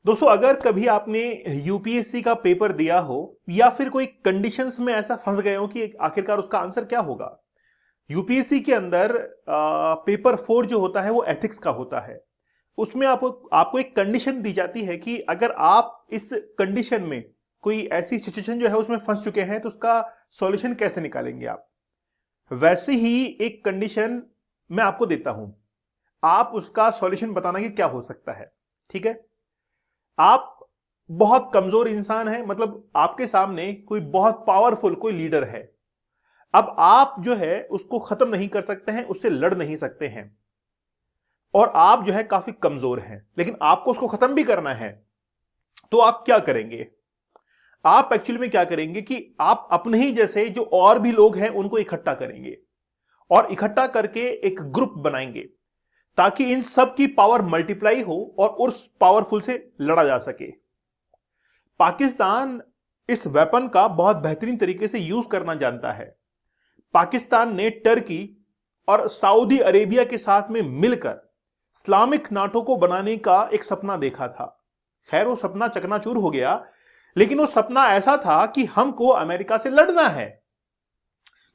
दोस्तों, अगर कभी आपने यूपीएससी का पेपर दिया हो या फिर कोई कंडीशंस में ऐसा फंस गए हो कि आखिरकार उसका आंसर क्या होगा। यूपीएससी के अंदर पेपर 4 जो होता है वो एथिक्स का होता है। उसमें आपको एक कंडीशन दी जाती है कि अगर आप इस कंडीशन में कोई ऐसी सिचुएशन जो है उसमें फंस चुके हैं तो उसका सॉल्यूशन कैसे निकालेंगे आप। वैसे ही एक कंडीशन मैं आपको देता हूं, आप उसका सॉल्यूशन बताना कि क्या हो सकता है। ठीक है, आप बहुत कमजोर इंसान हैं, मतलब आपके सामने कोई बहुत पावरफुल कोई लीडर है। अब आप जो है उसको खत्म नहीं कर सकते हैं, उससे लड़ नहीं सकते हैं, और आप जो है काफी कमजोर हैं, लेकिन आपको उसको खत्म भी करना है। तो आप क्या करेंगे? आप एक्चुअली में क्या करेंगे कि आप अपने ही जैसे जो और भी लोग हैं उनको इकट्ठा करेंगे और इकट्ठा करके एक ग्रुप बनाएंगे ताकि इन सब की पावर मल्टीप्लाई हो और उस पावरफुल से लड़ा जा सके। पाकिस्तान इस वेपन का बहुत बेहतरीन तरीके से यूज करना जानता है। पाकिस्तान ने टर्की और सऊदी अरेबिया के साथ में मिलकर इस्लामिक नाटो को बनाने का एक सपना देखा था। खैर वो सपना चकनाचूर हो गया, लेकिन वो सपना ऐसा था कि हमको अमेरिका से लड़ना है,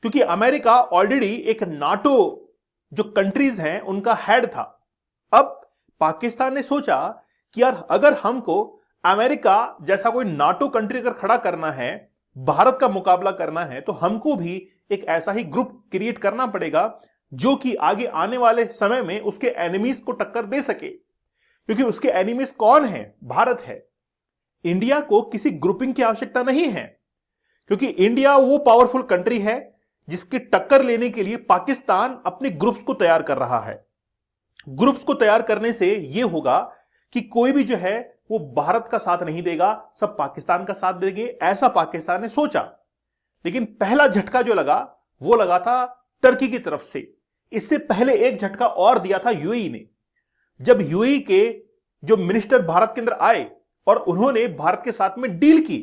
क्योंकि अमेरिका ऑलरेडी एक नाटो जो कंट्रीज हैं उनका हेड था। अब पाकिस्तान ने सोचा कि यार अगर हमको अमेरिका जैसा कोई नाटो कंट्री अगर खड़ा करना है, भारत का मुकाबला करना है, तो हमको भी एक ऐसा ही ग्रुप क्रिएट करना पड़ेगा जो कि आगे आने वाले समय में उसके एनिमीज को टक्कर दे सके। क्योंकि उसके एनिमीज कौन है? भारत है। इंडिया को किसी ग्रुपिंग की आवश्यकता नहीं है, क्योंकि इंडिया वो पावरफुल कंट्री है जिसकी टक्कर लेने के लिए पाकिस्तान अपने ग्रुप्स को तैयार कर रहा है। ग्रुप्स को तैयार करने से यह होगा कि कोई भी जो है वो भारत का साथ नहीं देगा, सब पाकिस्तान का साथ देंगे, ऐसा पाकिस्तान ने सोचा। लेकिन पहला झटका जो लगा वो लगा था टर्की की तरफ से। इससे पहले एक झटका और दिया था यूएई ने, जब यूएई के जो मिनिस्टर भारत के अंदर आए और उन्होंने भारत के साथ में डील की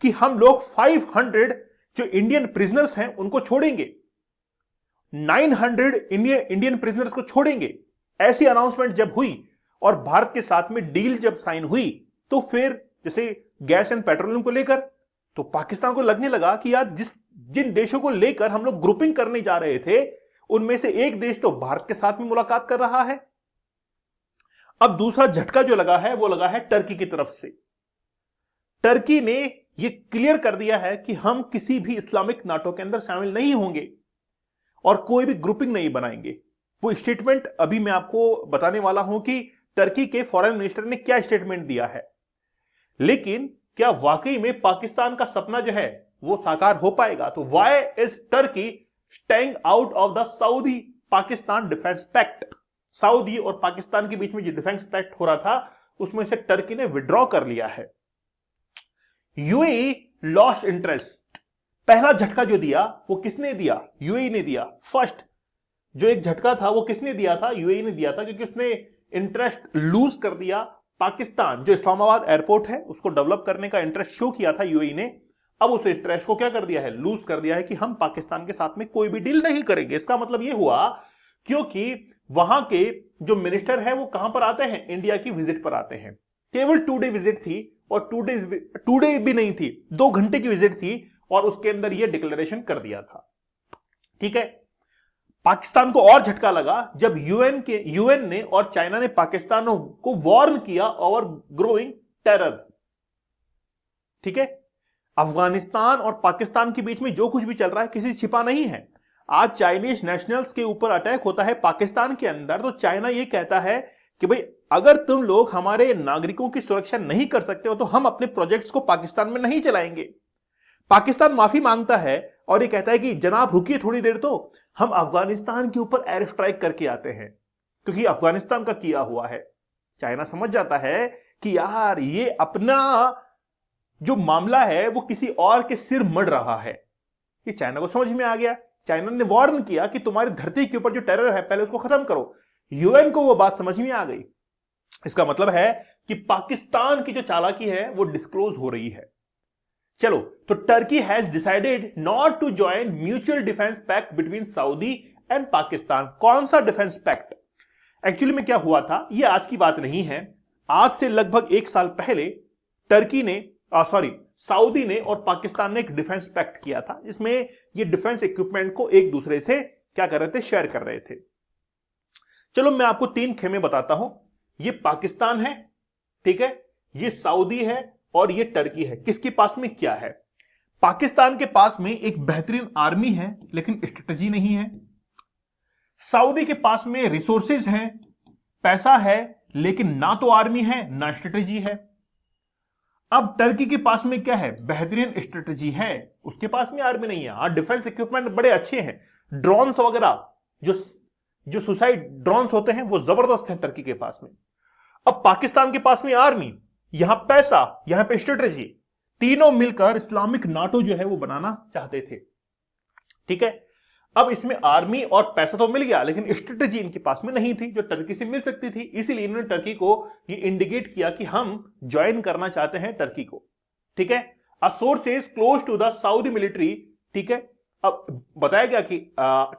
कि हम लोग 500 जो इंडियन प्रिजनर्स हैं उनको छोड़ेंगे, 900 इंडियन प्रिजनर्स को छोड़ेंगे। ऐसी अनाउंसमेंट जब हुई और भारत के साथ में डील जब साइन हुई, तो फिर जैसे गैस एंड पेट्रोलियम को लेकर तो पाकिस्तान को लगने लगा कि यार जिन देशों को लेकर हम लोग ग्रुपिंग करने जा रहे थे उनमें से एक देश तो भारत के साथ में मुलाकात कर रहा है। अब दूसरा झटका जो लगा है वो लगा है टर्की की तरफ से। टर्की ने यह क्लियर कर दिया है कि हम किसी भी इस्लामिक नाटो के अंदर शामिल नहीं होंगे और कोई भी ग्रुपिंग नहीं बनाएंगे। वो स्टेटमेंट अभी मैं आपको बताने वाला हूं कि टर्की के फॉरेन मिनिस्टर ने क्या स्टेटमेंट दिया है। लेकिन क्या वाकई में पाकिस्तान का सपना जो है वो साकार हो पाएगा? तो why is Turkey staying out of the Saudi Pakistan defence pact? Saudi और पाकिस्तान के बीच में जो डिफेंस पैक्ट हो रहा था उसमें से टर्की ने विड्रॉ कर लिया है। UAE lost interest. पहला झटका जो दिया वो किसने दिया? यूएई ने दिया। फर्स्ट जो एक झटका था वो किसने दिया था? यूएई ने दिया था, क्योंकि उसने इंटरेस्ट लूज कर दिया। पाकिस्तान जो इस्लामाबाद एयरपोर्ट है उसको डेवलप करने का इंटरेस्ट शो किया था यूएई ने, अब उस इंटरेस्ट को क्या कर दिया है? लूज कर दिया है कि हम पाकिस्तान के साथ में कोई भी डील नहीं करेंगे। इसका मतलब यह हुआ क्योंकि वहां के जो मिनिस्टर है वो कहां पर आते हैं? इंडिया की विजिट पर आते हैं। केवल 2 डे विजिट थी, और 2 डे भी नहीं थी, 2 घंटे की विजिट थी, और उसके अंदर यह डिक्लेरेशन कर दिया था। ठीक है, पाकिस्तान को और झटका लगा जब यूएन ने और चाइना ने पाकिस्तान को वार्न किया ओवर ग्रोइंग टेरर। ठीक है, अफगानिस्तान और पाकिस्तान के बीच में जो कुछ भी चल रहा है किसी से छिपा नहीं है। आज चाइनीज नेशनल्स के ऊपर अटैक होता है पाकिस्तान के अंदर, तो चाइना यह कहता है कि भाई अगर तुम लोग हमारे नागरिकों की सुरक्षा नहीं कर सकते हो तो हम अपने प्रोजेक्ट्स को पाकिस्तान में नहीं चलाएंगे। पाकिस्तान माफी मांगता है और ये कहता है कि जनाब रुकिए थोड़ी देर, तो हम अफगानिस्तान के ऊपर एयर स्ट्राइक करके आते हैं, क्योंकि अफगानिस्तान का किया हुआ है। चाइना समझ जाता है कि यार ये अपना जो मामला है वो किसी और के सिर मड़ रहा है। ये चाइना को समझ में आ गया। चाइना ने वार्न किया कि तुम्हारी धरती के ऊपर जो टेरर है पहले उसको खत्म करो। यूएन को वो बात समझ में आ गई। इसका मतलब है कि पाकिस्तान की जो चालाकी है वो डिस्क्लोज हो रही है। चलो, तो Turkey has decided not to join mutual defence pact between Saudi and Pakistan. कौन सा डिफेंस पैक्ट? एक्चुअली में क्या हुआ था, ये आज की बात नहीं है। आज से लगभग 1 साल पहले टर्की ने सऊदी ने और पाकिस्तान ने एक डिफेंस पैक्ट किया था, जिसमें ये डिफेंस इक्विपमेंट को एक दूसरे से क्या कर रहे थे, शेयर कर रहे थे। चलो मैं आपको 3 खेमे बताता हूं। ये पाकिस्तान है, ठीक है, ये सऊदी है और ये टर्की है। किसके पास में क्या है? पाकिस्तान के पास में एक बेहतरीन आर्मी है लेकिन स्ट्रेटजी नहीं है। सऊदी के पास में रिसोर्सेज हैं, पैसा है, लेकिन ना तो आर्मी है ना स्ट्रेटजी है। अब टर्की के पास में क्या है? बेहतरीन स्ट्रेटजी है, उसके पास में आर्मी नहीं है। हाँ, डिफेंस इक्विपमेंट बड़े अच्छे हैं, ड्रोन्स वगैरह जो सुसाइड ड्रोन्स होते हैं वो जबरदस्त हैं टर्की के पास में। अब पाकिस्तान के पास में आर्मी, यहां पैसा, यहां पे स्ट्रेटजी, तीनों मिलकर इस्लामिक नाटो जो है वो बनाना चाहते थे, ठीक है। अब इसमें आर्मी और पैसा तो मिल गया, लेकिन स्ट्रेटजी इनके पास में नहीं थी जो टर्की से मिल सकती थी। इसीलिए इन्होंने टर्की को ये इंडिकेट किया कि हम ज्वाइन करना चाहते हैं टर्की को, ठीक है। A source is close to the Saudi military, ठीक है। अब बताया गया कि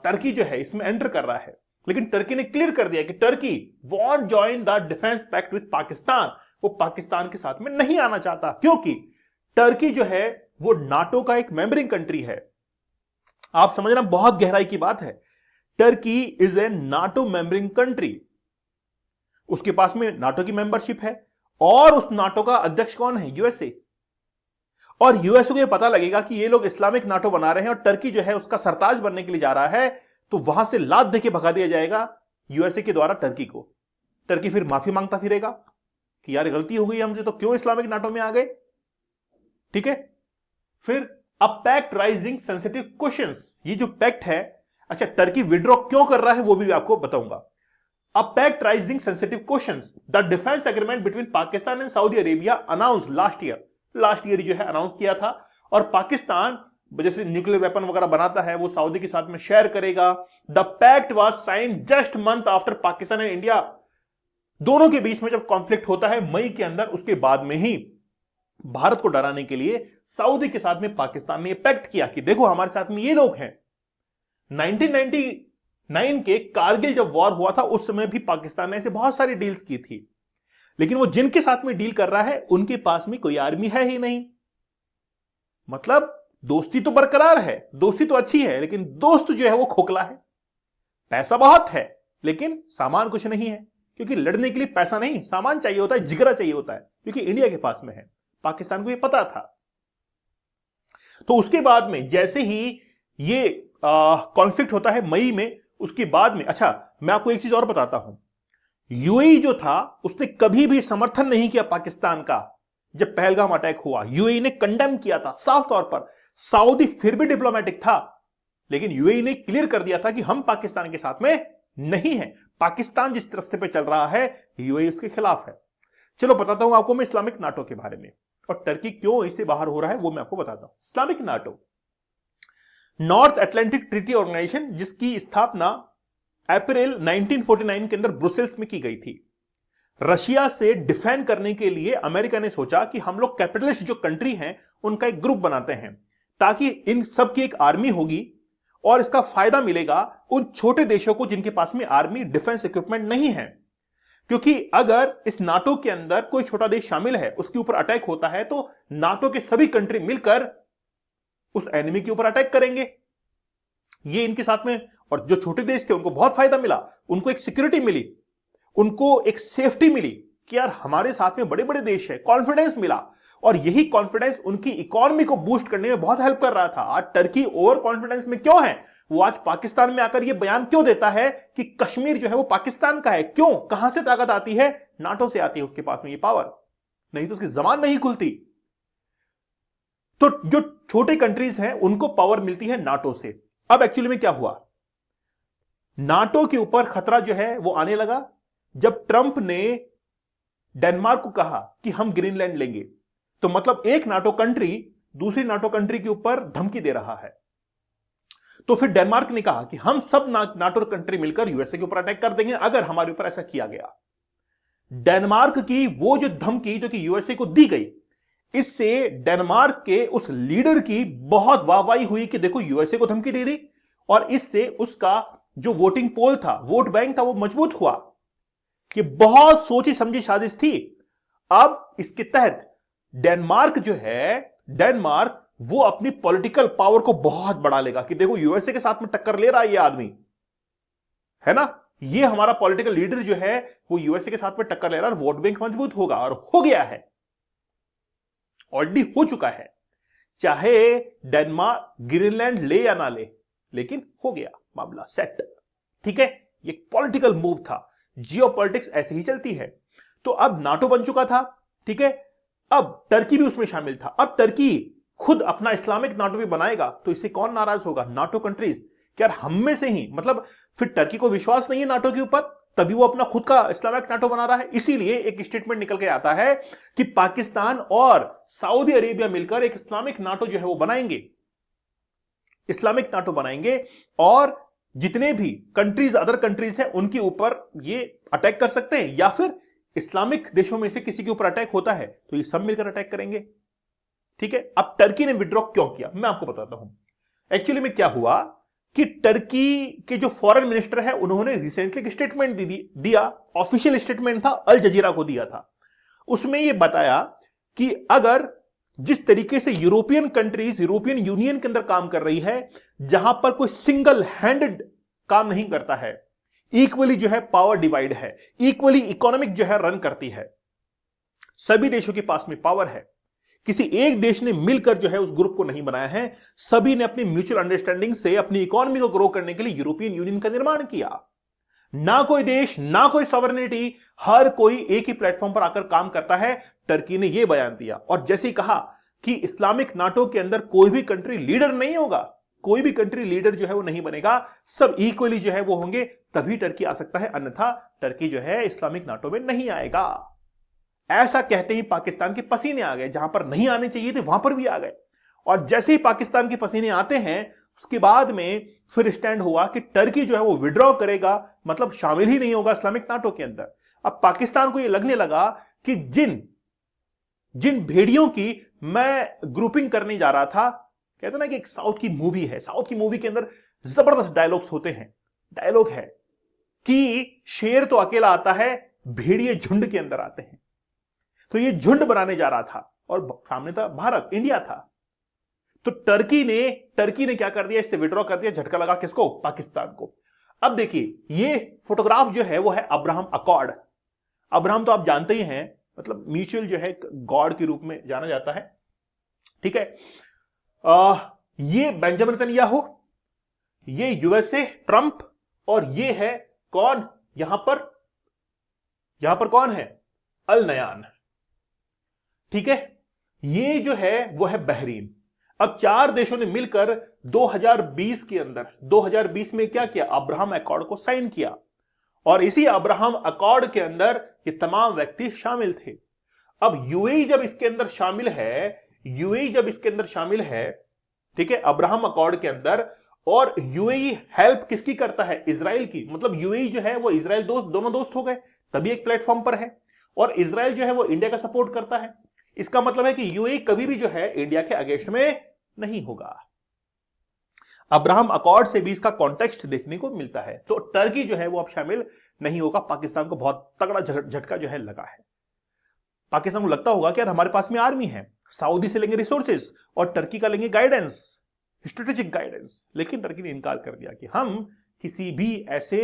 टर्की जो है इसमें एंटर कर रहा है, लेकिन टर्की ने क्लियर कर दिया कि Turkey won't join the defence pact with Pakistan. वो पाकिस्तान के साथ में नहीं आना चाहता, क्योंकि टर्की जो है वो नाटो का एक मेंबरिंग कंट्री है। आप समझना, बहुत गहराई की बात है। Turkey is a NATO membered country, उसके पास में नाटो की मेंबरशिप है, और उस नाटो का अध्यक्ष कौन है? यूएसए। और यूएसए को यह पता लगेगा कि ये लोग इस्लामिक नाटो बना रहे हैं और टर्की जो है उसका सरताज बनने के लिए जा रहा है, तो वहां से लात देके भगा दिया जाएगा यूएसए के द्वारा टर्की को। टर्की फिर माफी मांगता फिरेगा कि यार गलती हो गई हमसे, तो क्यों इस्लामिक नाटो में आ गए, ठीक है। फिर a pact raising sensitive questions, ये जो पैक्ट है, अच्छा टर्की विड्रॉ क्यों कर रहा है वो भी आपको बताऊंगा। A pact raising sensitive questions, the defence agreement between Pakistan and Saudi Arabia announce last year जो है अनाउंस किया था। और पाकिस्तान जैसे न्यूक्लियर वेपन वगैरह बनाता है वो सऊदी के साथ में शेयर करेगा। The pact was signed just month after Pakistan and India, दोनों के बीच में जब कॉन्फ्लिक्ट होता है मई के अंदर, उसके बाद में ही भारत को डराने के लिए सऊदी के साथ में पाकिस्तान ने पैक्ट किया कि देखो हमारे साथ में ये लोग हैं। 1999 के कारगिल जब वॉर हुआ था उस समय भी पाकिस्तान ने ऐसे बहुत सारी डील्स की थी, लेकिन वो जिनके साथ में डील कर रहा है उनके पास में कोई आर्मी है ही नहीं। मतलब दोस्ती तो बरकरार है, दोस्ती तो अच्छी है, लेकिन दोस्त जो है वो खोखला है। पैसा बहुत है लेकिन सामान कुछ नहीं है, क्योंकि लड़ने के लिए पैसा नहीं सामान चाहिए होता है, जिगरा चाहिए होता है, क्योंकि इंडिया के पास में है। पाकिस्तान को ये पता था। तो उसके बाद में जैसे ही ये कॉन्फ्लिक्ट होता है मई में, उसके बाद में, अच्छा मैं आपको एक चीज और बताता हूं, यूएई जो था उसने कभी भी समर्थन नहीं किया पाकिस्तान का। जब पहलगाम अटैक हुआ यूएई ने कंडेम किया था साफ तौर पर। सऊदी फिर भी डिप्लोमेटिक था, लेकिन यूएई ने क्लियर कर दिया था कि हम पाकिस्तान के साथ में नहीं है। पाकिस्तान जिस रास्ते पे चल रहा है यूएई उसके खिलाफ है। चलो बताता हूं आपको मैं इस्लामिक नाटो के बारे में, और टर्की क्यों इससे बाहर हो रहा है वो मैं आपको बताता हूं। Islamic NATO North Atlantic Treaty Organization, जिसकी स्थापना अप्रैल 1949 के अंदर ब्रुसेल्स में की गई थी। रशिया से डिफेंड करने के लिए अमेरिका ने सोचा कि हम लोग कैपिटलिस्ट जो कंट्री हैं उनका एक ग्रुप बनाते हैं, ताकि इन सब की एक आर्मी होगी और इसका फायदा मिलेगा उन छोटे देशों को जिनके पास में आर्मी डिफेंस इक्विपमेंट नहीं है। क्योंकि अगर इस नाटो के अंदर कोई छोटा देश शामिल है, उसके ऊपर अटैक होता है, तो नाटो के सभी कंट्री मिलकर उस एनिमी के ऊपर अटैक करेंगे। ये इनके साथ में, और जो छोटे देश थे उनको बहुत फायदा मिला, उनको एक सिक्योरिटी मिली, उनको एक सेफ्टी मिली कि यार हमारे साथ में बड़े बड़े देश है, कॉन्फिडेंस मिला। और यही कॉन्फिडेंस उनकी इकोनॉमी को बूस्ट करने में बहुत हेल्प कर रहा था। आज टर्की ओवर कॉन्फिडेंस में क्यों है? वो आज पाकिस्तान में आकर ये बयान क्यों देता है कि कश्मीर जो है वो पाकिस्तान का है? क्यों? कहां से ताकत आती है? नाटो से आती है उसके पास में ये पावर, नहीं तो उसकी जबान नहीं खुलती। तो जो छोटे कंट्रीज हैं उनको पावर मिलती है नाटो से। अब एक्चुअली में क्या हुआ, नाटो के ऊपर खतरा जो है वो आने लगा जब ट्रंप ने डेनमार्क को कहा कि हम ग्रीनलैंड लेंगे। तो मतलब एक नाटो कंट्री दूसरी नाटो कंट्री के ऊपर धमकी दे रहा है। तो फिर डेनमार्क ने कहा कि हम सब नाटो कंट्री मिलकर यूएसए के ऊपर अटैक कर देंगे अगर हमारे ऊपर ऐसा किया गया। डेनमार्क की वो जो धमकी जो कि यूएसए को दी गई, इससे डेनमार्क के उस लीडर की बहुत वाहवाही हुई कि देखो यूएसए को धमकी दे दी, और इससे उसका जो वोटिंग पोल था, वोट बैंक था, वो मजबूत हुआ। कि बहुत सोची समझी साजिश थी। अब इसके तहत डेनमार्क जो है, डेनमार्क वो अपनी पॉलिटिकल पावर को बहुत बढ़ा लेगा कि देखो यूएसए के साथ में टक्कर ले रहा है ये आदमी, है ना, ये हमारा पॉलिटिकल लीडर जो है वो यूएसए के साथ में टक्कर ले रहा है और वोट बैंक मजबूत होगा। और हो गया है, ऑलरेडी हो चुका है। चाहे डेनमार्क ग्रीनलैंड ले या ना ले, लेकिन हो गया मामला सेट। ठीक है, ये पॉलिटिकल मूव था। जियोपॉलिटिक्स ऐसे ही चलती है। तो अब नाटो बन चुका था, ठीक है, अब टर्की भी उसमें शामिल था। अब टर्की खुद अपना इस्लामिक नाटो भी बनाएगा, तो इससे कौन नाराज होगा? NATO countries. क्या हम में से ही, मतलब फिर टर्की को विश्वास नहीं है नाटो के ऊपर, तभी वो अपना खुद का इस्लामिक नाटो बना रहा है। इसीलिए एक स्टेटमेंट निकल के आता है कि पाकिस्तान और सऊदी अरेबिया मिलकर एक इस्लामिक नाटो जो है वो बनाएंगे, इस्लामिक नाटो बनाएंगे, और जितने भी कंट्रीज, अदर कंट्रीज हैं, उनके ऊपर ये अटैक कर सकते हैं, या फिर इस्लामिक देशों में से किसी के ऊपर अटैक होता है तो ये सब मिलकर अटैक करेंगे। ठीक है, अब टर्की ने विड्रॉ क्यों किया मैं आपको बताता हूं। एक्चुअली में क्या हुआ कि टर्की के जो फॉरेन मिनिस्टर है उन्होंने रिसेंटली एक स्टेटमेंट दिया, ऑफिशियल स्टेटमेंट था, अल जजीरा को दिया था। उसमें यह बताया कि अगर जिस तरीके से यूरोपियन कंट्रीज यूरोपियन यूनियन के अंदर काम कर रही है, जहां पर कोई सिंगल हैंडेड काम नहीं करता है, इक्वली जो है पावर डिवाइड है, इक्वली इकोनॉमिक जो है रन करती है, सभी देशों के पास में पावर है, किसी एक देश ने मिलकर जो है उस ग्रुप को नहीं बनाया है, सभी ने अपनी म्यूचुअल अंडरस्टैंडिंग से अपनी इकोनॉमी को ग्रो करने के लिए यूरोपियन यूनियन का निर्माण किया। ना कोई देश, ना कोई सॉवरेनिटी, हर कोई एक ही प्लेटफॉर्म पर आकर काम करता है। टर्की ने यह बयान दिया, और जैसे ही कहा कि इस्लामिक नाटो के अंदर कोई भी कंट्री लीडर नहीं होगा, कोई भी कंट्री लीडर जो है वो नहीं बनेगा, सब इक्वली जो है वो होंगे, तभी टर्की आ सकता है, अन्यथा टर्की जो है इस्लामिक नाटो में नहीं आएगा। ऐसा कहते ही पाकिस्तान के पसीने आ गए, जहां पर नहीं आने चाहिए थे वहां पर भी आ गए। और जैसे ही पाकिस्तान के पसीने आते हैं, उसके बाद में फिर स्टैंड हुआ कि टर्की जो है वो विड्रॉ करेगा, मतलब शामिल ही नहीं होगा इस्लामिक नाटो के अंदर। अब पाकिस्तान को यह लगने लगा कि जिन भेड़ियों की मैं ग्रुपिंग करने जा रहा था, कहते ना कि एक साउथ की मूवी है, साउथ की मूवी के अंदर जबरदस्त डायलॉग्स होते हैं, डायलॉग है कि शेर तो अकेला आता है, भेड़िए झुंड के अंदर आते हैं। तो ये झुंड बनाने जा रहा था, और सामने था भारत, इंडिया था। तो टर्की ने क्या कर दिया, इससे विड्रॉ कर दिया। झटका लगा किसको? पाकिस्तान को। अब देखिए, ये फोटोग्राफ जो है वो है अब्राहम अकॉर्ड। अब्राहम तो आप जानते ही हैं, मतलब म्यूचुअल जो है गॉड के रूप में जाना जाता है। ठीक है, ये बेंजामिन नेतन्याहू, ये यूएसए ट्रंप, और ये है कौन यहां पर कौन है? अल नयान। ठीक है, ये जो है वो है बहरीन। अब चार देशों ने मिलकर 2020 के अंदर, 2020 में क्या किया? अब्राहम अकॉर्ड को साइन किया, और इसी अब्राहम अकॉर्ड के अंदर ये तमाम व्यक्ति शामिल थे। अब यूएई जब इसके अंदर शामिल है, ठीक है, अब्राहम अकॉर्ड के अंदर, और यूएई हेल्प किसकी करता है? इजराइल की। मतलब यूएई जो है वो इजराइल दोनों दोस्त हो गए, तभी एक प्लेटफॉर्म पर है। और इजराइल जो है वो इंडिया का सपोर्ट करता है। इसका मतलब है कि यूएई कभी भी जो है इंडिया के अगेंस्ट में नहीं होगा। अब्राहम अकॉर्ड से भी इसका कॉन्टेक्स्ट देखने को मिलता है। तो टर्की जो है वो अब शामिल नहीं होगा। पाकिस्तान को बहुत तगड़ा झटका जो है लगा है। पाकिस्तान को लगता होगा कि यार हमारे पास में आर्मी है, सऊदी से लेंगे रिसोर्सेज और टर्की का लेंगे गाइडेंस, स्ट्रेटेजिक गाइडेंस। लेकिन टर्की ने इनकार कर दिया कि हम किसी भी ऐसे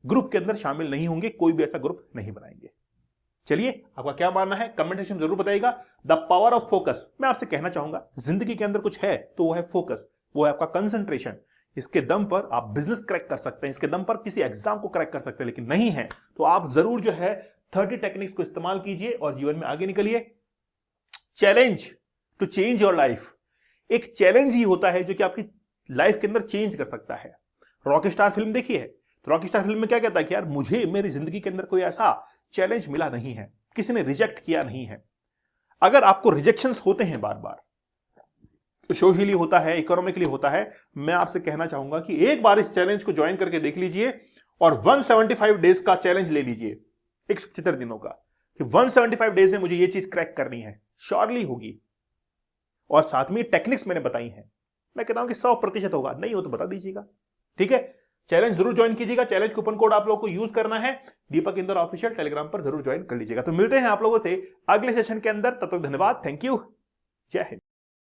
ग्रुप के अंदर शामिल नहीं होंगे, कोई भी ऐसा ग्रुप नहीं बनाएंगे। चलिए, आपका क्या मानना है कमेंट सेक्शन में जरूर बताइएगा। The power of focus. मैं आपसे कहना चाहूंगा, जिंदगी के अंदर कुछ है तो वो है फोकस, वो है आपका कंसंट्रेशन। इसके दम पर आप बिजनेस क्रैक कर सकते हैं, इसके दम पर किसी एग्जाम को क्रैक कर सकते हैं, लेकिन नहीं है तो आप जरूर जो है 30 टेक्निक्स को इस्तेमाल कीजिए और जीवन में आगे निकलिए। Challenge to change your life. एक चैलेंज ही होता है जो कि आपकी लाइफ के अंदर चेंज कर सकता है। रॉकस्टार फिल्म देखी है, तो रॉकस्टार फिल्म में क्या कहता है कि यार मुझे मेरी जिंदगी के अंदर कोई ऐसा चैलेंज मिला नहीं है, किसी ने रिजेक्ट किया नहीं है। अगर आपको रिजेक्शंस होते हैं बार बार, तो सोशली होता है, इकोनॉमिकली होता है, मैं आपसे कहना चाहूंगा कि एक बार इस चैलेंज को ज्वाइन करके देख लीजिए और 175 डेज का चैलेंज ले लीजिए, 175 दिनों का, कि 175 डेज में मुझे ये चीज क्रैक करनी है, श्योरली होगी। और साथ में टेक्निक्स मैंने बताई हैं, मैं कहता हूं कि 100% होगा, नहीं हो तो बता दीजिएगा। ठीक है, चैलेंज जरूर ज्वाइन कीजिएगा। चैलेंज कूपन कोड आप लोग को यूज करना है। दीपक इंदौर ऑफिशियल टेलीग्राम पर जरूर ज्वाइन कर लीजिएगा। तो मिलते हैं आप लोगों से अगले सेशन के अंदर। तब तक धन्यवाद, थैंक यू, जय हिंद।